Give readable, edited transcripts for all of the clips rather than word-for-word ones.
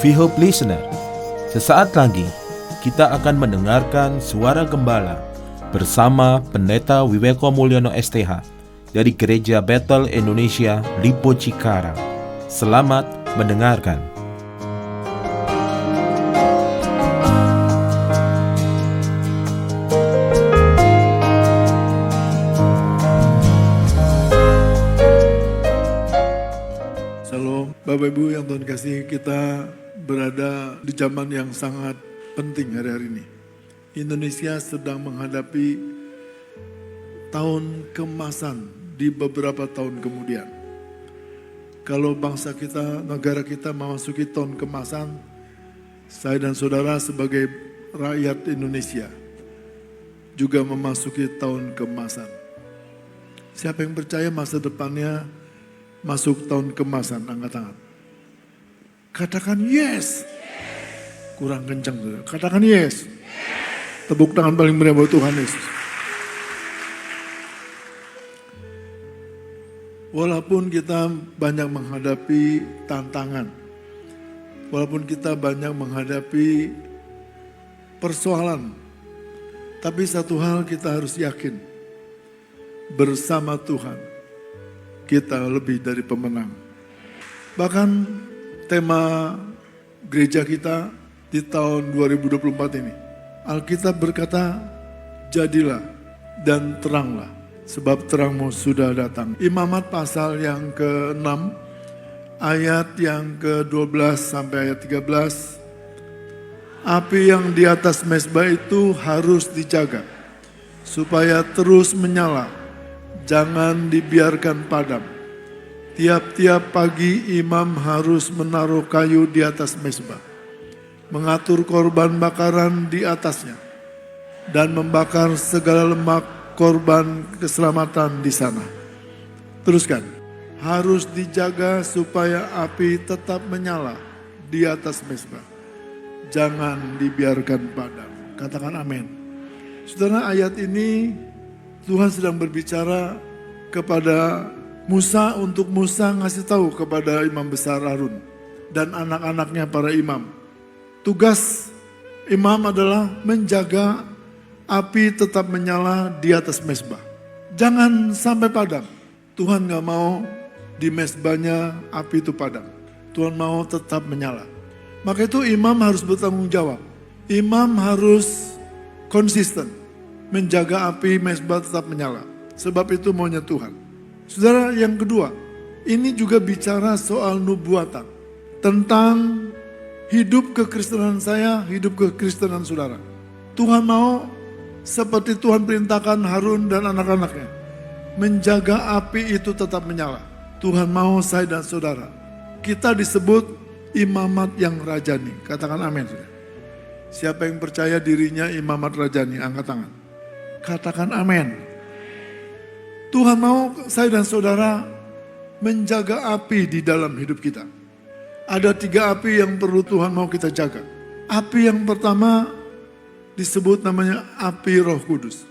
We Hope Listener, sesaat lagi kita akan mendengarkan suara gembala bersama Pendeta Wiweko Mulyono STH dari Gereja Bethel Indonesia Lipo Cikarang. Selamat mendengarkan. Shalom, Bapak Ibu yang Tuhan kasih, kita berada di zaman yang sangat penting hari-hari ini. Indonesia sedang menghadapi tahun keemasan di beberapa tahun kemudian. Kalau bangsa kita, negara kita memasuki tahun keemasan, saya dan saudara sebagai rakyat Indonesia juga memasuki tahun keemasan. Siapa yang percaya masa depannya masuk tahun keemasan, angkat tangan. Katakan yes. Kurang kencang. Katakan yes. Tepuk tangan paling meriah buat Tuhan Yesus. Walaupun kita banyak menghadapi tantangan, walaupun kita banyak menghadapi persoalan, tapi satu hal kita harus yakin, bersama Tuhan kita lebih dari pemenang. Bahkan tema gereja kita di tahun 2024 ini, Alkitab berkata, jadilah dan teranglah, sebab terangmu sudah datang. Imamat pasal yang ke-6, ayat yang ke-12 sampai ayat 13. Api yang di atas mezbah itu harus dijaga, supaya terus menyala, jangan dibiarkan padam. Tiap-tiap pagi imam harus menaruh kayu di atas mezbah, mengatur korban bakaran di atasnya, dan membakar segala lemak korban keselamatan di sana. Teruskan, harus dijaga supaya api tetap menyala di atas mezbah, jangan dibiarkan padam. Katakan amin. Saudara, ayat ini Tuhan sedang berbicara kepada Musa, untuk Musa ngasih tahu kepada imam besar Harun dan anak-anaknya para imam. Tugas imam adalah menjaga api tetap menyala di atas mezbah. Jangan sampai padam. Tuhan gak mau di mezbahnya api itu padam. Tuhan mau tetap menyala. Maka itu imam harus bertanggung jawab. Imam harus konsisten menjaga api mezbah tetap menyala. Sebab itu maunya Tuhan. Saudara, yang kedua, ini juga bicara soal nubuatan. Tentang hidup kekristenan saya, hidup kekristenan saudara. Tuhan mau seperti Tuhan perintahkan Harun dan anak-anaknya, menjaga api itu tetap menyala. Tuhan mau saya dan saudara, kita disebut imamat yang rajani. Katakan amin. Siapa yang percaya dirinya imamat rajani, angkat tangan. Katakan amin. Tuhan mau saya dan saudara menjaga api di dalam hidup kita. Ada 3 api yang perlu Tuhan mau kita jaga. Api yang pertama disebut namanya api Roh Kudus.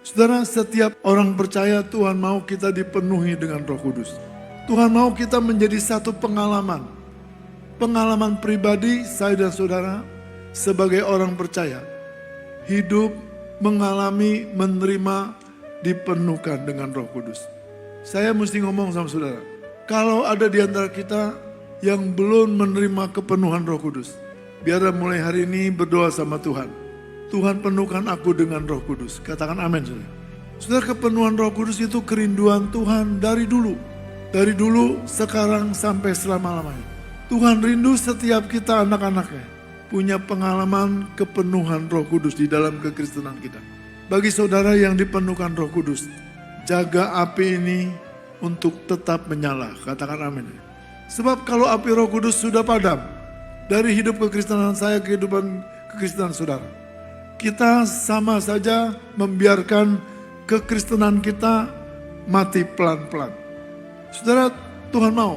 Saudara, setiap orang percaya Tuhan mau kita dipenuhi dengan Roh Kudus. Tuhan mau kita menjadi satu pengalaman. Pengalaman pribadi saya dan saudara sebagai orang percaya. Hidup, mengalami, menerima, dipenuhkan dengan Roh Kudus. Saya mesti ngomong sama saudara, kalau ada di antara kita yang belum menerima kepenuhan Roh Kudus, biar mulai hari ini berdoa sama Tuhan. Tuhan, penuhkan aku dengan Roh Kudus. Katakan amin, saudara. Saudara, kepenuhan Roh Kudus itu kerinduan Tuhan dari dulu. Dari dulu, sekarang, sampai selama-lamanya. Tuhan rindu setiap kita anak-anaknya punya pengalaman kepenuhan Roh Kudus di dalam kekristenan kita. Bagi saudara yang dipenuhkan Roh Kudus, jaga api ini untuk tetap menyala. Katakan amin. Sebab kalau api Roh Kudus sudah padam dari hidup kekristenan saya, kehidupan kekristenan saudara, kita sama saja membiarkan kekristenan kita mati pelan-pelan. Saudara, Tuhan mau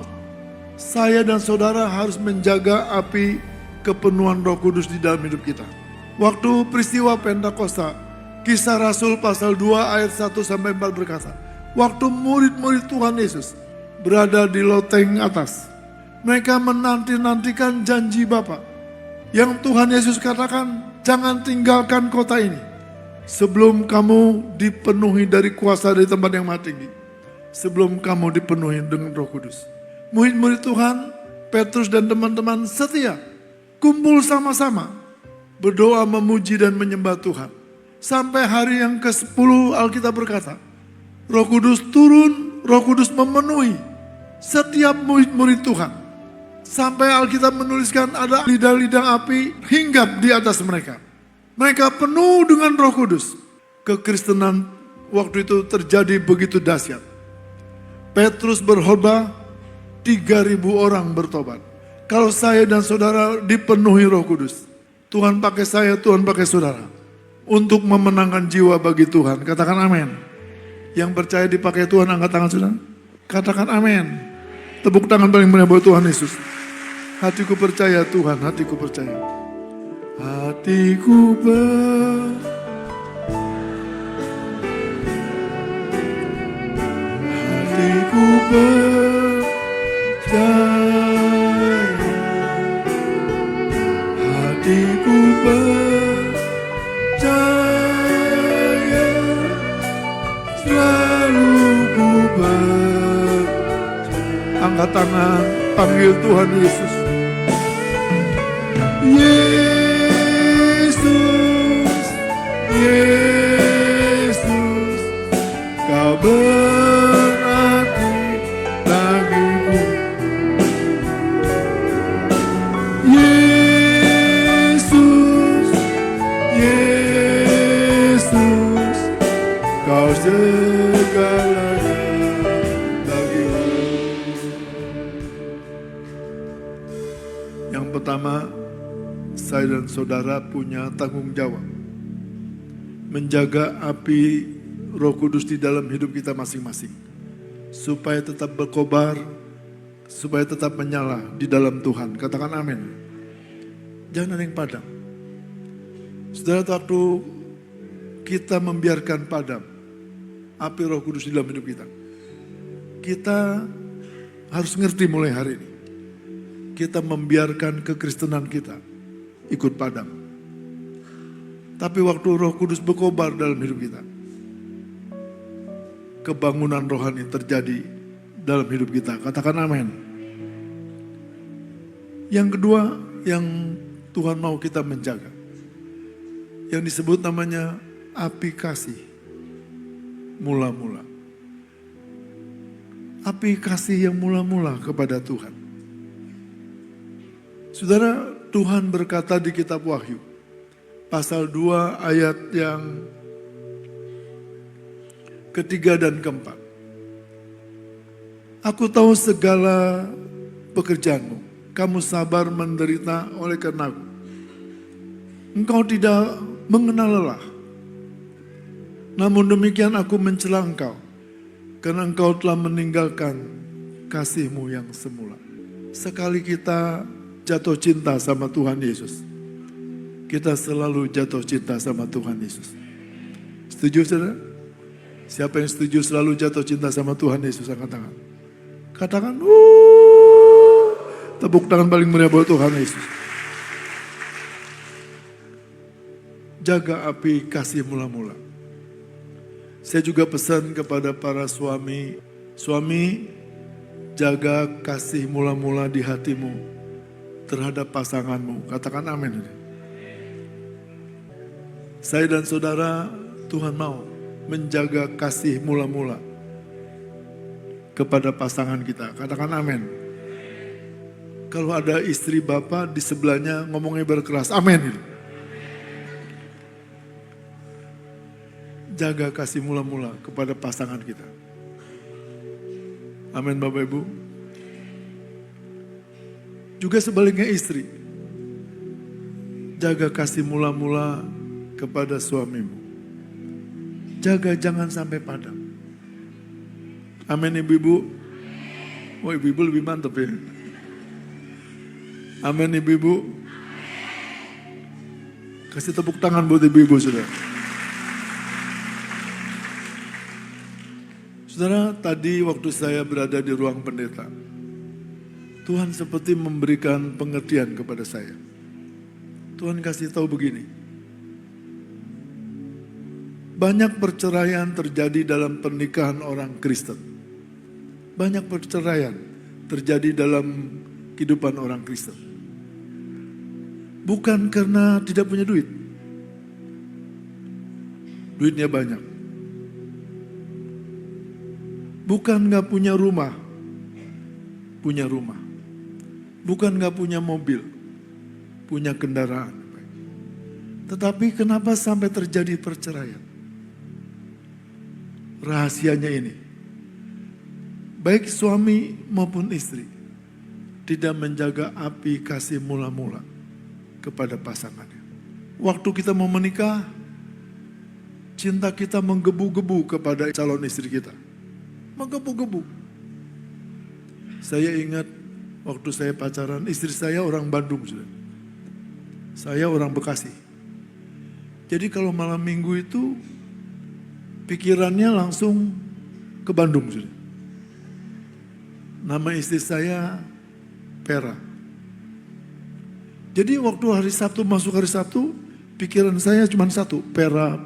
saya dan saudara harus menjaga api kepenuhan Roh Kudus di dalam hidup kita. Waktu peristiwa Pentakosta, Kisah Rasul pasal 2 ayat 1-4 berkata, waktu murid-murid Tuhan Yesus berada di loteng atas, Mereka menanti-nantikan janji Bapa. Yang Tuhan Yesus katakan, jangan tinggalkan kota ini sebelum kamu dipenuhi dari kuasa dari tempat yang maha tinggi. Sebelum kamu dipenuhi dengan Roh Kudus. Murid-murid Tuhan, Petrus dan teman-teman setia, kumpul sama-sama, berdoa, memuji dan menyembah Tuhan. Sampai hari yang ke-10 Alkitab berkata, Roh Kudus turun, Roh Kudus memenuhi setiap murid-murid Tuhan. Sampai Alkitab menuliskan ada lidah-lidah api hinggap di atas mereka. Mereka penuh dengan Roh Kudus. Kekristenan waktu itu terjadi begitu dahsyat. Petrus berkhotbah, 3.000 orang bertobat. Kalau saya dan saudara dipenuhi Roh Kudus, Tuhan pakai saya, Tuhan pakai saudara untuk memenangkan jiwa bagi Tuhan. Katakan amin. Yang percaya dipakai Tuhan, angkat tangan saudara. Katakan amin. Tepuk tangan paling mulia buat Tuhan Yesus. Hatiku percaya Tuhan, hatiku percaya. Hatiku percaya. Hatiku percaya. Selalu ku percaya. Angkat tangan, panggil Tuhan Yesus. Yesus, Yesus, kau berarti bagiku. Yesus, Yesus, kau segalanya bagiku. Yang pertama, saya dan saudara punya tanggung jawab menjaga api Roh Kudus di dalam hidup kita masing-masing, supaya tetap berkobar, supaya tetap menyala di dalam Tuhan. Katakan amin. Jangan ada yang padam. Saudara, waktu kita membiarkan padam api Roh Kudus di dalam hidup kita, kita harus ngerti mulai hari ini, kita membiarkan kekristenan kita ikut padam. Tapi waktu Roh Kudus berkobar dalam hidup kita, kebangunan rohani terjadi dalam hidup kita. Katakan amin. Yang kedua yang Tuhan mau kita menjaga, yang disebut namanya api kasih mula-mula. Api kasih yang mula-mula kepada Tuhan. Saudara, Tuhan berkata di kitab Wahyu, pasal 2 ayat yang ketiga dan keempat. Aku tahu segala pekerjaanmu, kamu sabar menderita oleh karenaku. Engkau tidak mengenal lelah. Namun demikian aku mencela engkau, karena engkau telah meninggalkan kasihmu yang semula. Sekali kita jatuh cinta sama Tuhan Yesus, kita selalu jatuh cinta sama Tuhan Yesus. Setuju saudara? Siapa yang setuju selalu jatuh cinta sama Tuhan Yesus, angkat tangan. Katakan, tepuk tangan paling meriah buat Tuhan Yesus. Jaga api kasih mula-mula. Saya juga pesan kepada para suami, jaga kasih mula-mula di hatimu terhadap pasanganmu. Katakan amin. Saya dan saudara, Tuhan mau menjaga kasih mula-mula kepada pasangan kita. Katakan amin. Kalau ada istri bapak di sebelahnya ngomongnya berkeras, amin. Jaga kasih mula-mula kepada pasangan kita. Amin Bapak Ibu. Juga sebaliknya istri, jaga kasih mula-mula kepada suamimu. Jaga jangan sampai padam. Amin ibu-ibu. Oh ibu-ibu lebih mantap ya. Amin ibu-ibu. Kasih tepuk tangan buat ibu-ibu saudara. Saudara, tadi waktu saya berada di ruang pendeta, Tuhan seperti memberikan pengertian kepada saya. Tuhan kasih tahu begini. Banyak perceraian terjadi dalam pernikahan orang Kristen. Banyak perceraian terjadi dalam kehidupan orang Kristen. Bukan karena tidak punya duit. Duitnya banyak. Bukan gak punya rumah. Punya rumah. Bukan gak punya mobil. Punya kendaraan. Tetapi kenapa sampai terjadi perceraian? Rahasianya ini. Baik suami maupun istri tidak menjaga api kasih mula-mula kepada pasangannya. Waktu kita mau menikah, cinta kita menggebu-gebu kepada calon istri kita. Menggebu-gebu. Saya ingat waktu saya pacaran, istri saya orang Bandung sudah. Saya orang Bekasi. Jadi kalau malam minggu itu pikirannya langsung ke Bandung sudah. Nama istri saya Pera. Jadi waktu hari Sabtu masuk hari Sabtu, pikiran saya cuma satu, Pera.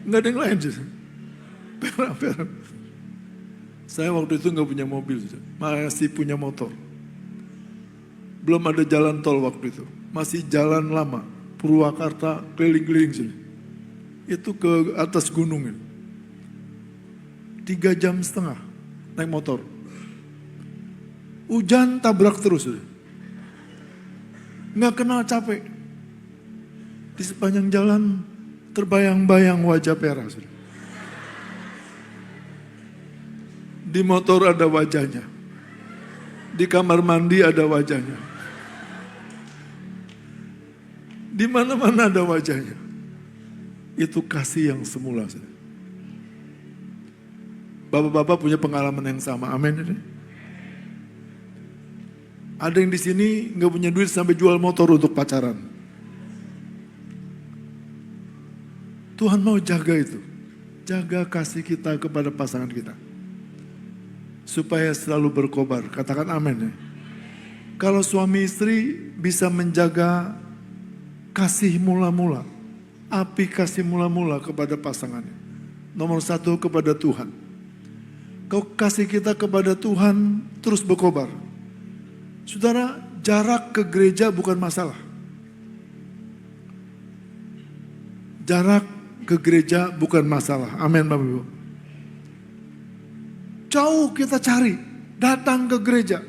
Nggak ada yang lain sih. Pera. Saya waktu itu nggak punya mobil, masih punya motor. Belum ada jalan tol waktu itu, masih jalan lama, Purwakarta keliling-keliling sini. Itu ke atas gunung ini. 3,5 jam naik motor. Hujan tabrak terus. Nggak kenal capek. Di sepanjang jalan terbayang-bayang wajah Pera. Di motor ada wajahnya. Di kamar mandi ada wajahnya. Di mana-mana ada wajahnya. Itu kasih yang semula. Bapak-bapak punya pengalaman yang sama. Amin. Ada yang di sini nggak punya duit sampai jual motor untuk pacaran. Tuhan mau jaga itu. Jaga kasih kita kepada pasangan kita. Supaya selalu berkobar. Katakan amin ya. Kalau suami istri bisa menjaga kasih mula-mula. Api kasih mula-mula kepada pasangannya. Nomor 1 kepada Tuhan. Kau kasih kita kepada Tuhan terus berkobar. Saudara, jarak ke gereja bukan masalah. Jarak ke gereja bukan masalah. Amin Bapak Ibu. Jauh kita cari, datang ke gereja.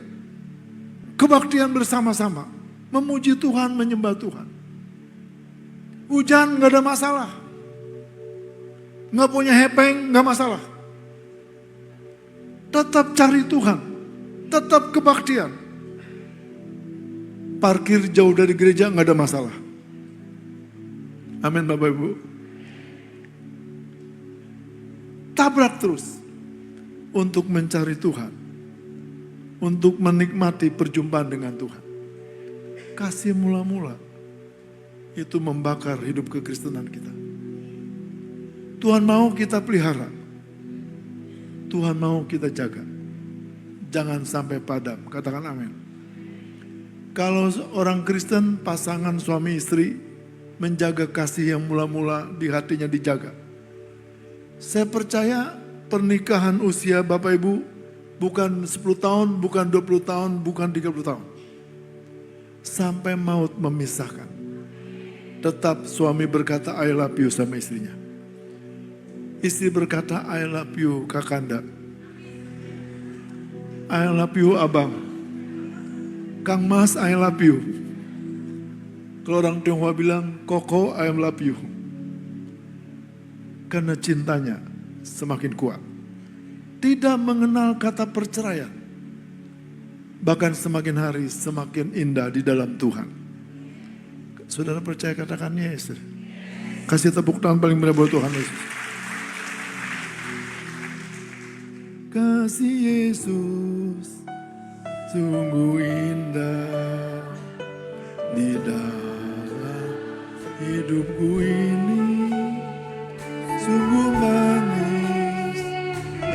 Kebaktian bersama-sama. Memuji Tuhan, menyembah Tuhan. Hujan gak ada masalah. Gak punya hepeng gak masalah. Tetap cari Tuhan. Tetap kebaktian. Parkir jauh dari gereja gak ada masalah. Amin Bapak Ibu. Tabrak terus. Untuk mencari Tuhan. Untuk menikmati perjumpaan dengan Tuhan. Kasih mula-mula. Itu membakar hidup kekristenan kita. Tuhan mau kita pelihara. Tuhan mau kita jaga. Jangan sampai padam. Katakan amin. Kalau orang Kristen, pasangan suami istri menjaga kasih yang mula-mula di hatinya dijaga. Saya percaya pernikahan usia Bapak Ibu bukan 10 tahun, bukan 20 tahun, bukan 30 tahun. Sampai maut memisahkan. Tetap suami berkata I love you sama istrinya. Istri berkata I love you Kakanda. I love you Abang. Kang Mas I love you. Kalau orang Tionghoa bilang Koko I love you. Karena cintanya semakin kuat. Tidak mengenal kata perceraian. Bahkan semakin hari semakin indah di dalam Tuhan. Saudara percaya katakan yes. Kasih tepuk tangan paling meriah buat Tuhan Yesus. Kasih Yesus sungguh indah di dalam hidupku ini. Sungguh manis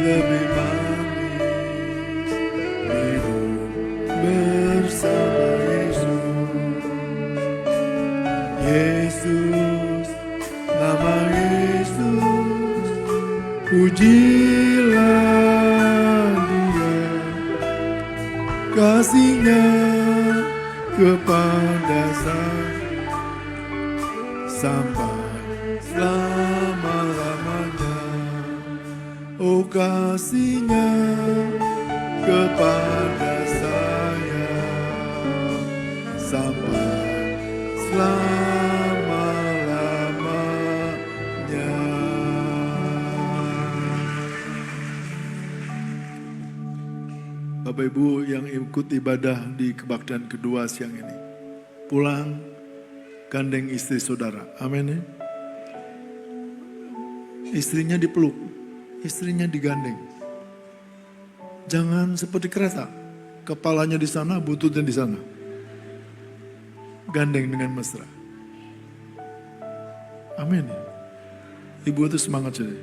lebih manis kepada saya sampai selama-lamanya. Oh, kasih-Nya kepada saya sampai selama-lamanya. Bapak Ibu yang ikut ibadah di kebaktian kedua siang ini, pulang gandeng istri saudara, amin ya. Istrinya dipeluk, istrinya digandeng. Jangan seperti kereta, kepalanya di sana, bututnya di sana. Gandeng dengan mesra. Amin. Ibu itu semangat saja.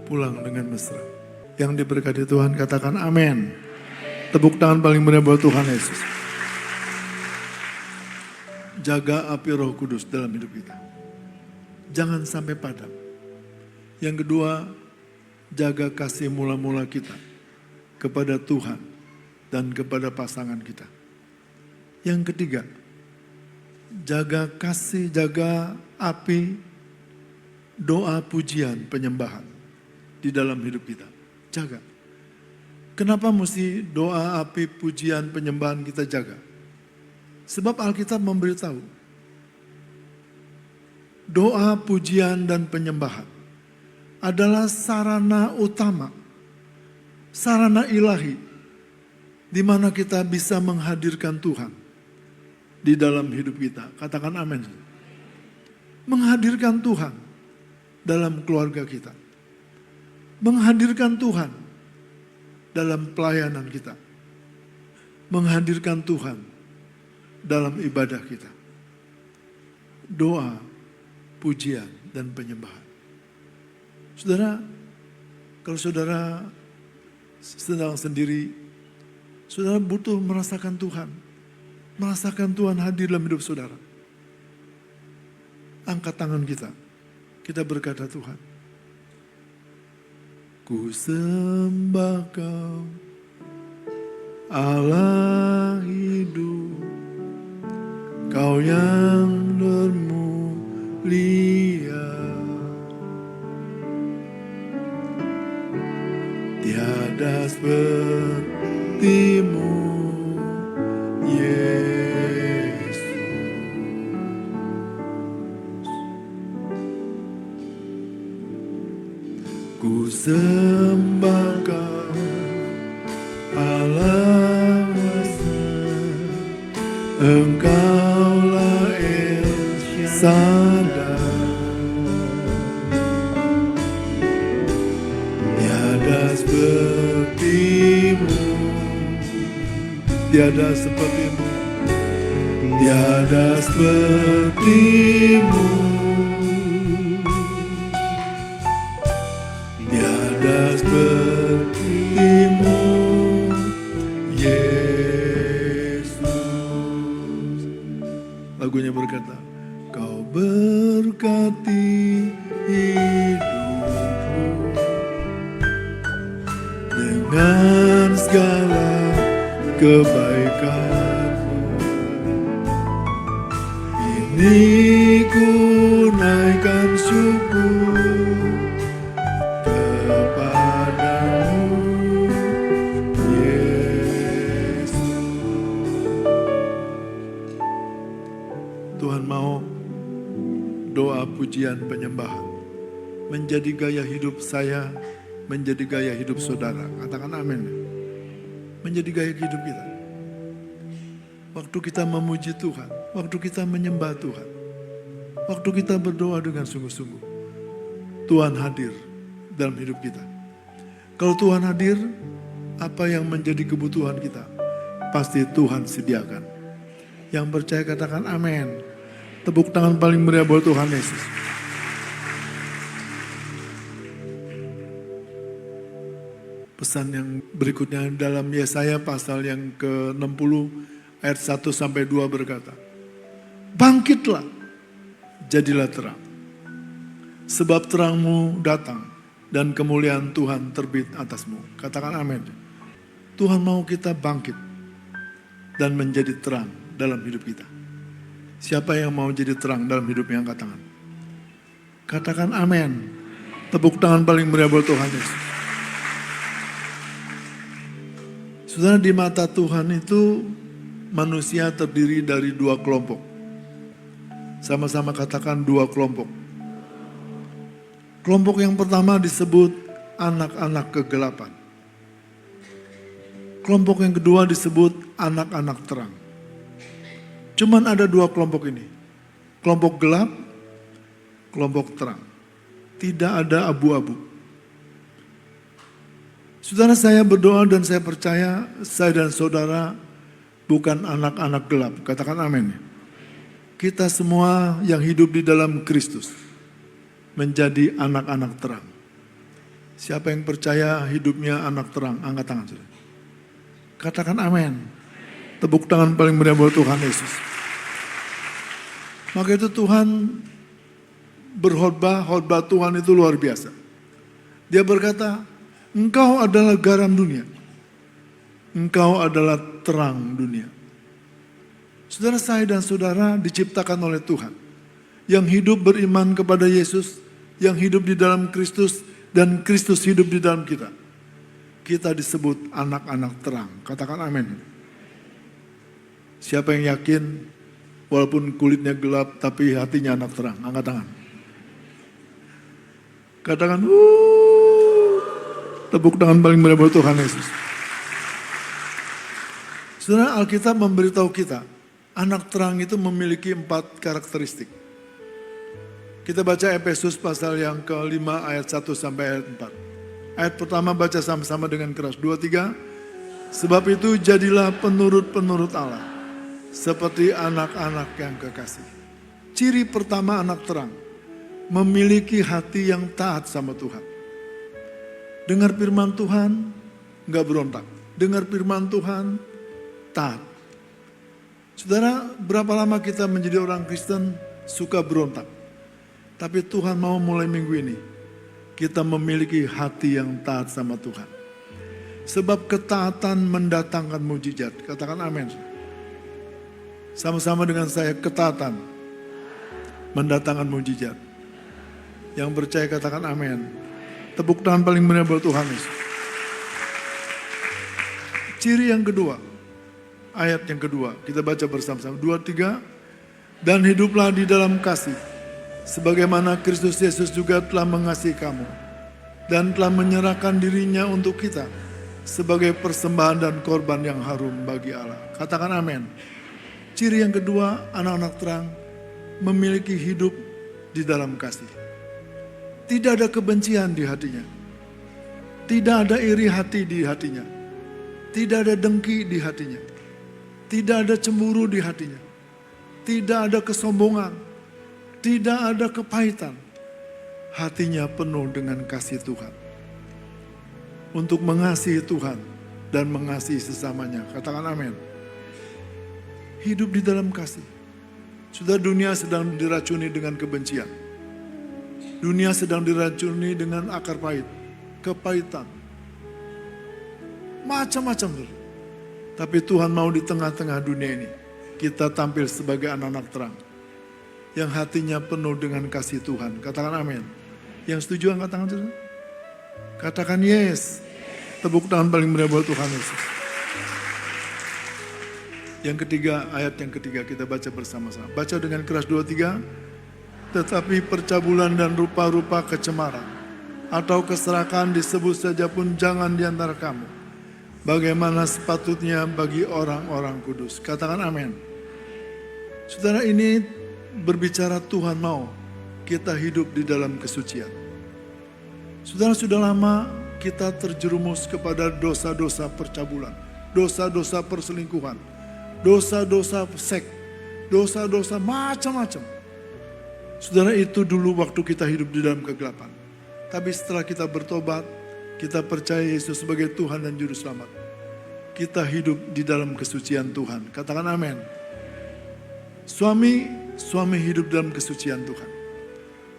Pulang dengan mesra. Yang diberkati Tuhan katakan amin. Tepuk tangan paling meriah buat Tuhan Yesus. Jaga api Roh Kudus dalam hidup kita. Jangan sampai padam. Yang kedua, jaga kasih mula-mula kita kepada Tuhan dan kepada pasangan kita. Yang ketiga, jaga kasih, jaga api doa pujian penyembahan di dalam hidup kita. Jaga. Kenapa mesti doa api pujian penyembahan kita jaga? Sebab Alkitab memberitahu doa pujian dan penyembahan adalah sarana utama, sarana ilahi di mana kita bisa menghadirkan Tuhan di dalam hidup kita. Katakan amin. Menghadirkan Tuhan dalam keluarga kita. Menghadirkan Tuhan dalam pelayanan kita. Menghadirkan Tuhan dalam ibadah kita. Doa, pujian, dan penyembahan. Saudara, kalau saudara sedang sendiri, saudara butuh merasakan Tuhan. Merasakan Tuhan hadir dalam hidup saudara. Angkat tangan kita. Kita berkata, Tuhan, ku sembah Kau, Allah hidup, Kau yang bermulia. Tiada seperti-Mu, Yesus. Ku sembah Kau, Allah besar, Engkaulah El Shaddai. Tiada seperti-Mu, tiada seperti-Mu, tiada seperti-Mu, tiada seperti-Mu, Yesus. Lagunya berkata, Kau berkati hidupku dengan segala kebaikan-Mu. Ini ku naikkan syukur kepadamu, Yesus. Tuhan mau doa pujian penyembahan menjadi gaya hidup saya, menjadi gaya hidup saudara. Katakan amin. Menjadi gaya hidup kita. Waktu kita memuji Tuhan, waktu kita menyembah Tuhan, waktu kita berdoa dengan sungguh-sungguh, Tuhan hadir dalam hidup kita. Kalau Tuhan hadir, apa yang menjadi kebutuhan kita, pasti Tuhan sediakan. Yang percaya katakan amin. Tepuk tangan paling meriah buat Tuhan Yesus. Pesan yang berikutnya dalam Yesaya pasal yang ke-60 ayat 1 sampai 2 berkata, bangkitlah, jadilah terang. Sebab terangmu datang dan kemuliaan Tuhan terbit atasmu. Katakan amin. Tuhan mau kita bangkit dan menjadi terang dalam hidup kita. Siapa yang mau jadi terang dalam hidupnya, angkat tangan. Katakan amin. Tepuk tangan paling meriah buat Tuhan Yesus. Saudara, di mata Tuhan itu manusia terdiri dari dua kelompok. Sama-sama katakan dua kelompok. Kelompok yang pertama disebut anak-anak kegelapan. Kelompok yang kedua disebut anak-anak terang. Cuman ada dua kelompok ini. Kelompok gelap, kelompok terang. Tidak ada abu-abu. Saudara, saya berdoa dan saya percaya saya dan saudara bukan anak-anak gelap. Katakan amin. Kita semua yang hidup di dalam Kristus menjadi anak-anak terang. Siapa yang percaya hidupnya anak terang, angkat tangan. Saudara. Katakan amin. Tepuk tangan paling meriah buat Tuhan Yesus. Maka itu Tuhan berkhotbah, khotbah Tuhan itu luar biasa. Dia berkata, engkau adalah garam dunia. Engkau adalah terang dunia. Saudara, saya dan saudara diciptakan oleh Tuhan. Yang hidup beriman kepada Yesus, yang hidup di dalam Kristus, dan Kristus hidup di dalam kita. Kita disebut anak-anak terang. Katakan amin. Siapa yang yakin, walaupun kulitnya gelap, tapi hatinya anak terang? Angkat tangan. Katakan, tepuk tangan paling meriah buat Tuhan Yesus. Saudara, Alkitab memberitahu kita, anak terang itu memiliki 4 karakteristik. Kita baca Efesus pasal yang ke-5 ayat 1 sampai ayat 4. Ayat pertama baca sama-sama dengan keras. 2, 3. Sebab itu jadilah penurut-penurut Allah, seperti anak-anak yang kekasih. Ciri pertama anak terang, memiliki hati yang taat sama Tuhan. Dengar firman Tuhan, enggak berontak. Dengar firman Tuhan, taat. Saudara, berapa lama kita menjadi orang Kristen suka berontak. Tapi Tuhan mau mulai minggu ini, kita memiliki hati yang taat sama Tuhan. Sebab ketaatan mendatangkan mujizat. Katakan amin. Sama-sama dengan saya, ketaatan mendatangkan mujizat. Yang percaya katakan amin. Tepuk tangan paling meriah buat Tuhan Yesus. Ciri yang kedua, ayat yang kedua, kita baca bersama-sama. 2, 3. Dan hiduplah di dalam kasih, sebagaimana Kristus Yesus juga telah mengasihi kamu, dan telah menyerahkan dirinya untuk kita, sebagai persembahan dan korban yang harum bagi Allah. Katakan amin. Ciri yang kedua, anak-anak terang, memiliki hidup di dalam kasih. Tidak ada kebencian di hatinya. Tidak ada iri hati di hatinya. Tidak ada dengki di hatinya. Tidak ada cemburu di hatinya. Tidak ada kesombongan. Tidak ada kepahitan. Hatinya penuh dengan kasih Tuhan. Untuk mengasihi Tuhan dan mengasihi sesamanya. Katakan amin. Hidup di dalam kasih. Sudah, dunia sedang diracuni dengan kebencian. Dunia sedang diracuni dengan akar pahit, kepahitan, macam-macam. Tapi Tuhan mau di tengah-tengah dunia ini, kita tampil sebagai anak-anak terang, yang hatinya penuh dengan kasih Tuhan. Katakan amin. Yang setuju angkat tangan. Katakan yes. Tepuk tangan paling meriah buat Tuhan Yesus. Yang ketiga, ayat yang ketiga kita baca bersama-sama. Baca dengan keras. 2, 3. Tetapi percabulan dan rupa-rupa kecemaran atau keserakahan disebut saja pun jangan di antara kamu, bagaimana sepatutnya bagi orang-orang kudus. Katakan amin. Saudara, ini berbicara Tuhan mau kita hidup di dalam kesucian. Saudara, sudah lama kita terjerumus kepada dosa-dosa percabulan, dosa-dosa perselingkuhan, dosa-dosa seks, dosa-dosa macam-macam. Saudara, itu dulu waktu kita hidup di dalam kegelapan. Tapi setelah kita bertobat, kita percaya Yesus sebagai Tuhan dan Juru Selamat, kita hidup di dalam kesucian Tuhan. Katakan amin. Suami hidup dalam kesucian Tuhan.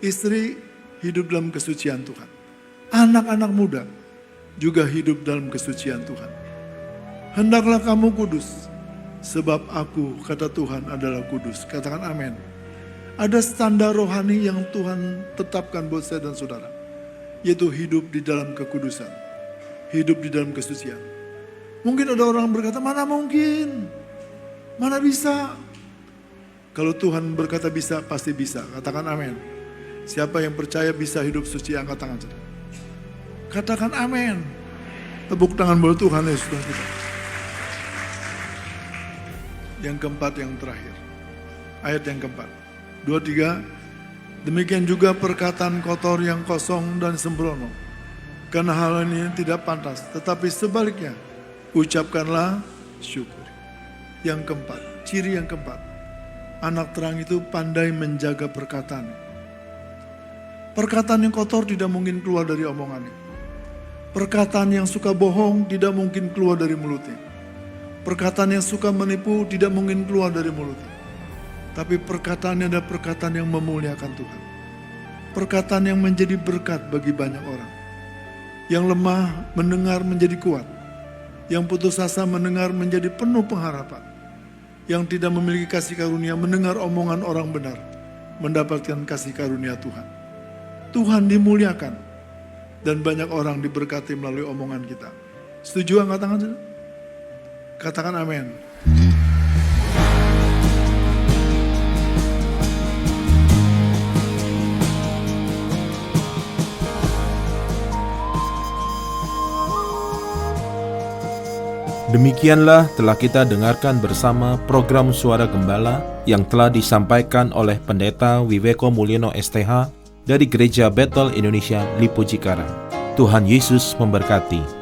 Istri hidup dalam kesucian Tuhan. Anak-anak muda juga hidup dalam kesucian Tuhan. Hendaklah kamu kudus, sebab aku, kata Tuhan, adalah kudus. Katakan amin. Ada standar rohani yang Tuhan tetapkan buat saya dan saudara, yaitu hidup di dalam kekudusan, hidup di dalam kesucian. Mungkin ada orang berkata, mana mungkin, mana bisa. Kalau Tuhan berkata bisa, pasti bisa. Katakan amin. Siapa yang percaya bisa hidup suci, angkat tangan saudara. Katakan amin. Tepuk tangan buat Tuhan Yesus kita. Yang keempat, yang terakhir. Ayat yang keempat. 2-3. Demikian juga perkataan kotor yang kosong dan sembrono. Karena hal ini tidak pantas. Tetapi sebaliknya, ucapkanlah syukur. Yang keempat, ciri yang keempat. Anak terang itu pandai menjaga perkataan. Perkataan yang kotor tidak mungkin keluar dari omongannya. Perkataan yang suka bohong tidak mungkin keluar dari mulutnya. Perkataan yang suka menipu tidak mungkin keluar dari mulutnya. Tapi perkataannya adalah perkataan yang memuliakan Tuhan. Perkataan yang menjadi berkat bagi banyak orang. Yang lemah mendengar menjadi kuat. Yang putus asa mendengar menjadi penuh pengharapan. Yang tidak memiliki kasih karunia mendengar omongan orang benar, mendapatkan kasih karunia Tuhan. Tuhan dimuliakan dan banyak orang diberkati melalui omongan kita. Setuju angkat tangan saudara? Katakan amin. Demikianlah telah kita dengarkan bersama program Suara Gembala yang telah disampaikan oleh Pendeta Wiweko Mulyono STH dari Gereja Bethel Indonesia Lipo Cikarang. Tuhan Yesus memberkati.